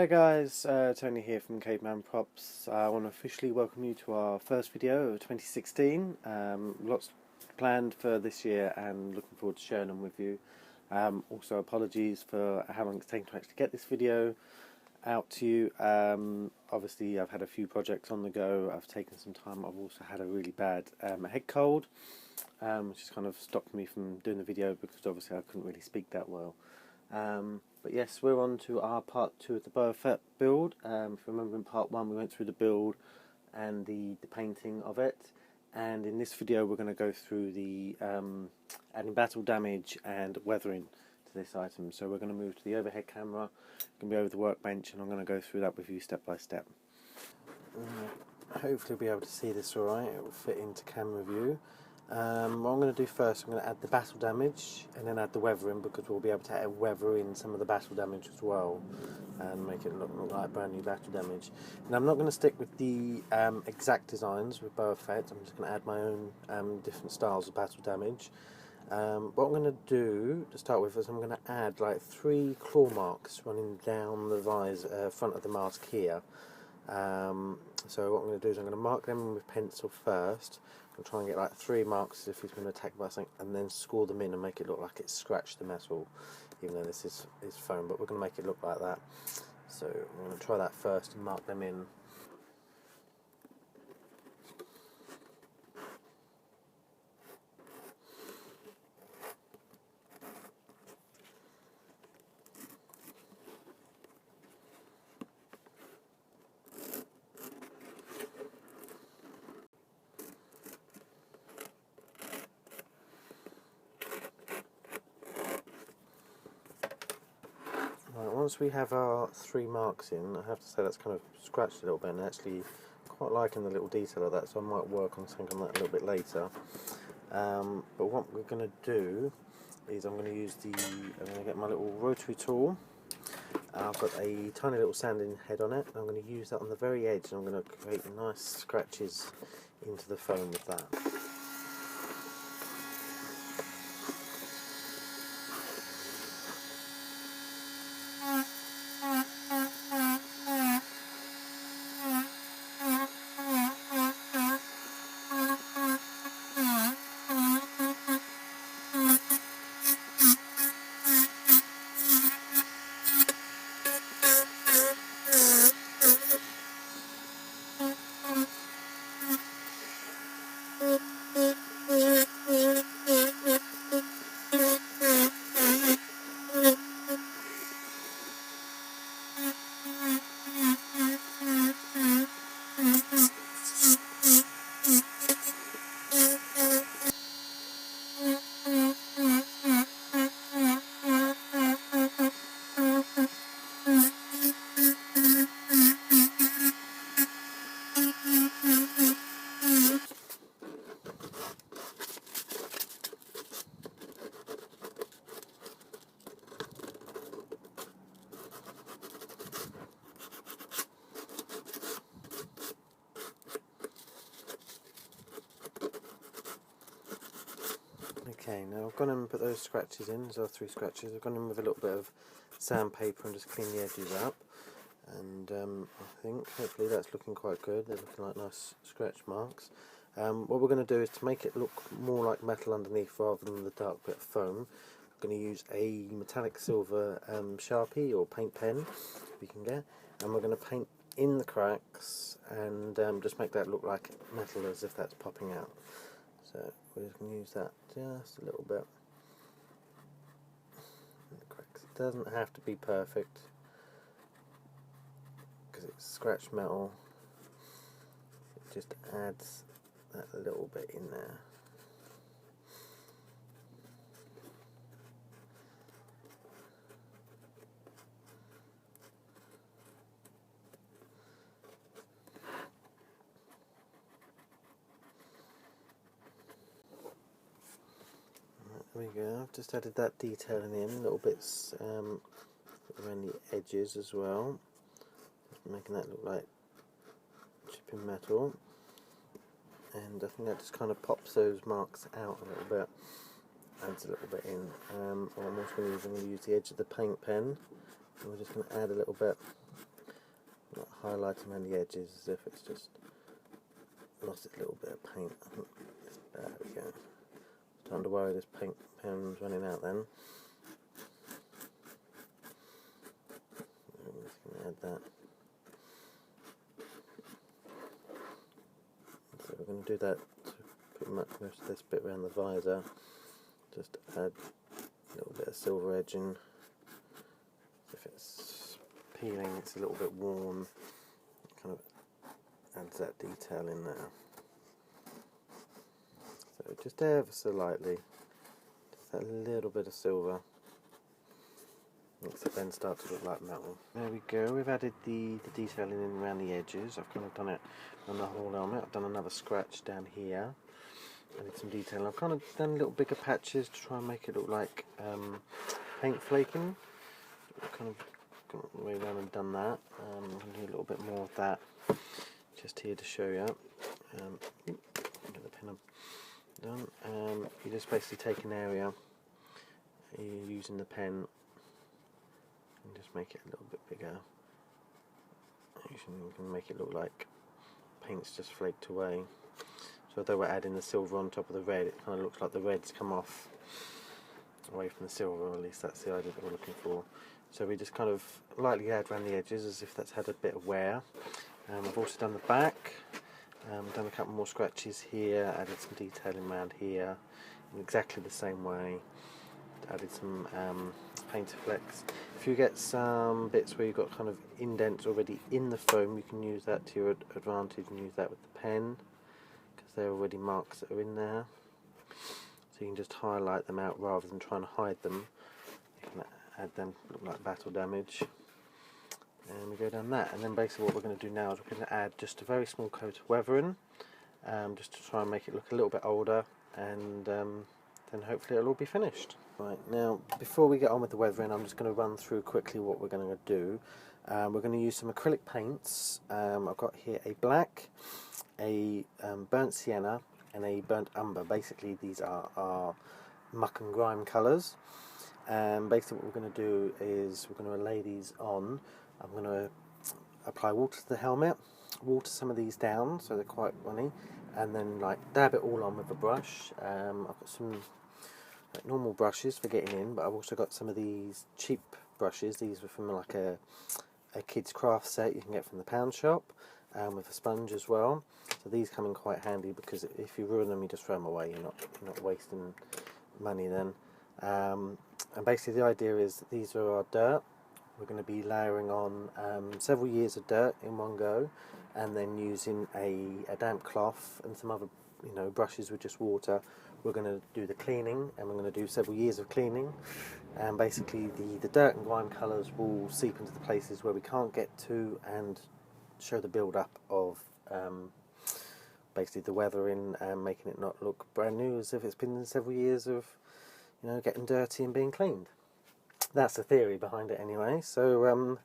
Hello guys, Tony here from Caveman Props. I want to officially welcome you to our first video of 2016. Lots planned for this year and looking forward to sharing them with you. Also apologies for how long it's taken to actually get this video out to you. Obviously I've had a few projects on the go, I've taken some time, I've also had a really bad head cold, which has kind of stopped me from doing the video because obviously I couldn't really speak that well. But yes, we're on to our part 2 of the Boba Fett build. If you remember in part 1 we went through the build and the painting of it, and in this video we're going to go through the adding battle damage and weathering to this item. So we're going to move to the overhead camera, going to be over the workbench, and I'm going to go through that with you step by step. Hopefully you'll be able to see this alright, it will fit into camera view. What I'm going to do first, I'm going to add the battle damage and then add the weathering, because we'll be able to add weather in some of the battle damage as well and make it look like brand new battle damage. And I'm not going to stick with the exact designs with Boba Fett, I'm just going to add my own different styles of battle damage. What I'm going to do to start with is I'm going to add like 3 claw marks running down the visor, front of the mask here. So what I'm going to do is I'm going to mark them with pencil first. I'm try and get like 3 marks as if he's been attacked by something, and then score them in and make it look like it's scratched the metal, even though this is foam, but we're going to make it look like that. So I'm going to try that first and mark them in. Once we have our 3 marks in, I have to say that's kind of scratched a little bit, and actually quite liking the little detail of that, so I might work on something on that a little bit later. But what we're going to do is I'm going to get my little rotary tool. I've got a tiny little sanding head on it, and I'm going to use that on the very edge, and I'm going to create nice scratches into the foam with that. Okay, now I've gone in and put those scratches in, so 3 scratches. I've gone in with a little bit of sandpaper and just clean the edges up, and I think hopefully that's looking quite good. They're looking like nice scratch marks. What we're going to do is to make it look more like metal underneath rather than the dark bit of foam, I'm going to use a metallic silver Sharpie or paint pen you can get, and we're going to paint in the cracks and just make that look like metal as if that's popping out. So we're just going to use that just a little bit in the cracks. It doesn't have to be perfect because it's scratched metal. It just adds that little bit in there. There we go, I've just added that detailing in, little bits around the edges as well, just making that look like chipping metal, and I think that just kind of pops those marks out a little bit, adds a little bit in. What I'm also going to use, I'm going to use the edge of the paint pen, and we're just going to add a little bit Not highlighting around the edges as if it's just lost its little bit of paint. There we go. Time to worry this paint pen's running out then. I'm just going to add that. So we're going to do that to pretty much most of this bit around the visor. Just add a little bit of silver edging. If it's peeling, it's a little bit worn. It kind of adds that detail in there. So just ever so lightly, just that little bit of silver makes it then start to look like metal. There we go, we've added the detailing in around the edges. I've kind of done it on the whole helmet. I've done another scratch down here. Added some detail. I've kind of done little bigger patches to try and make it look like paint flaking. Kind of gone way around and done that. I'm going to do a little bit more of that just here to show you. Get the pin done. You just basically take an area, you're using the pen, and just make it a little bit bigger. You can make it look like paint's just flaked away. So although we're adding the silver on top of the red, it kind of looks like the red's come off away from the silver, or at least that's the idea that we're looking for. So we just kind of lightly add around the edges as if that's had a bit of wear. I've also done the back, done a couple more scratches here, added some detailing around here in exactly the same way. Added some painter flecks. If you get some bits where you've got kind of indents already in the foam, you can use that to your advantage and use that with the pen, because there are already marks that are in there. So you can just highlight them out rather than trying to hide them. You can add them, look like battle damage. And we go down that, and then basically what we're going to do now is we're going to add just a very small coat of weathering, just to try and make it look a little bit older, and then hopefully it'll all be finished. Right, now before we get on with the weathering, I'm just going to run through quickly what we're going to do. We're going to use some acrylic paints. I've got here a black, a burnt sienna, and a burnt umber. Basically these are our muck and grime colours. Basically what we're going to do is we're going to lay these on. I'm going to apply water to the helmet, water some of these down so they're quite runny, and then like dab it all on with a brush. I've got some normal brushes for getting in, but I've also got some of these cheap brushes. These were from like a kid's craft set you can get from the pound shop, with a sponge as well. So these come in quite handy, because if you ruin them you just throw them away, you're not wasting money then. And basically the idea is that these are our dirt. We're going to be layering on several years of dirt in one go, and then using a damp cloth and some other brushes with just water. We're going to do the cleaning, and we're going to do several years of cleaning, and basically the dirt and grime colours will seep into the places where we can't get to and show the build up of basically the weathering, and making it not look brand new as if it's been several years of getting dirty and being cleaned. That's the theory behind it anyway. So we're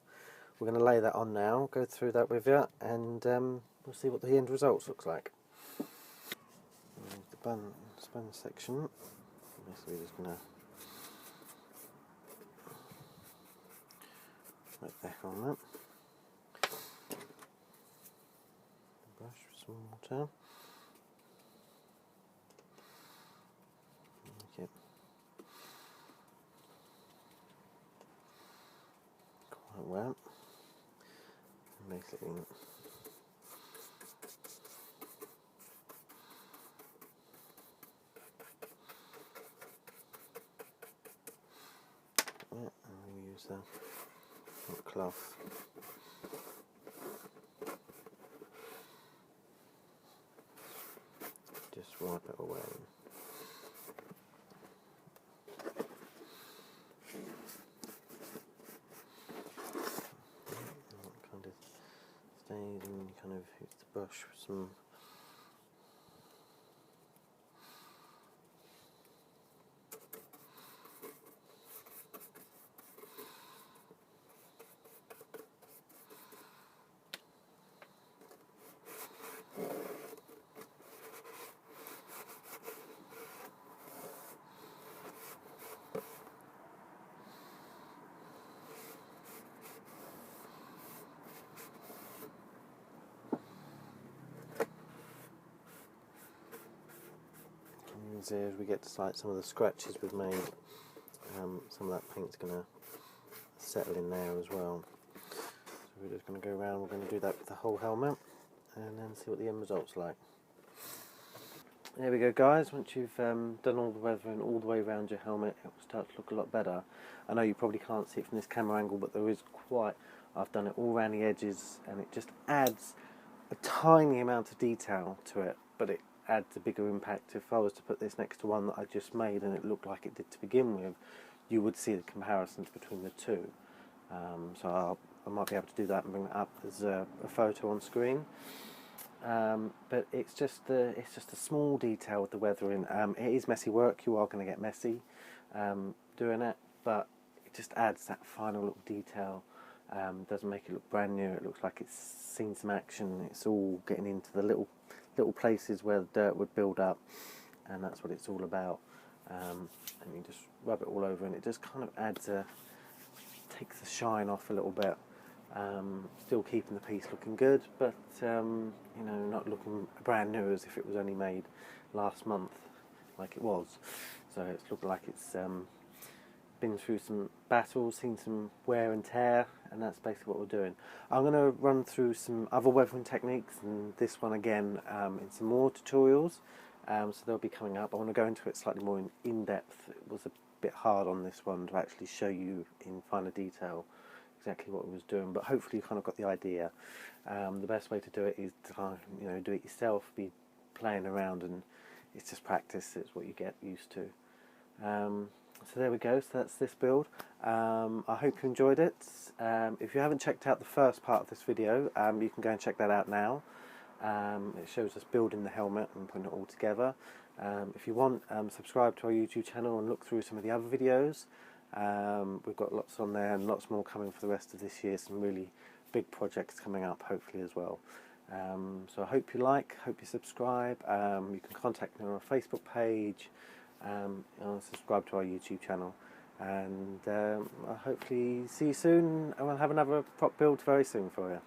going to lay that on now, go through that with you, and we'll see what the end result looks like. The spun section, basically just going to put back on that. Brush with some water. Make it quite wet. Basically and we use the hot cloth. Just wipe it away. Kind of stays, and you kind of use the brush with some happens here is we get to like some of the scratches we've made. Some of that paint's going to settle in there as well. So we're just going to go around, we're going to do that with the whole helmet and then see what the end result's like. There we go guys, once you've done all the weathering all the way around your helmet, it will start to look a lot better. I know you probably can't see it from this camera angle, but there is quite, I've done it all around the edges and it just adds a tiny amount of detail to it, but it adds a bigger impact. If I was to put this next to one that I just made and it looked like it did to begin with, you would see the comparisons between the two. So I might be able to do that and bring that up as a photo on screen. But it's just a small detail with the weathering. It is messy work, you are going to get messy doing it, but it just adds that final little detail. Doesn't make it look brand new, it looks like it's seen some action. It's all getting into the little places where the dirt would build up, and that's what it's all about. And you just rub it all over and it just kind of takes the shine off a little bit. Still keeping the piece looking good, but you know, not looking brand new as if it was only made last month like it was. So it's looking like it's been through some battles, seen some wear and tear, and that's basically what we're doing. I'm going to run through some other weathering techniques and this one again in some more tutorials, so they'll be coming up. I want to go into it slightly more in depth. It was a bit hard on this one to actually show you in finer detail exactly what I was doing, but hopefully you kind of got the idea. The best way to do it is to, you know, do it yourself, be playing around, and it's just practice. It's what you get used to. So there we go, so that's this build. I hope you enjoyed it. If you haven't checked out the first part of this video, you can go and check that out now. It shows us building the helmet and putting it all together. If you want, subscribe to our YouTube channel and look through some of the other videos. We've got lots on there and lots more coming for the rest of this year, some really big projects coming up hopefully as well. So I hope you hope you subscribe. You can contact me on our Facebook page, and subscribe to our YouTube channel, and I'll hopefully see you soon, and we'll have another prop build very soon for you.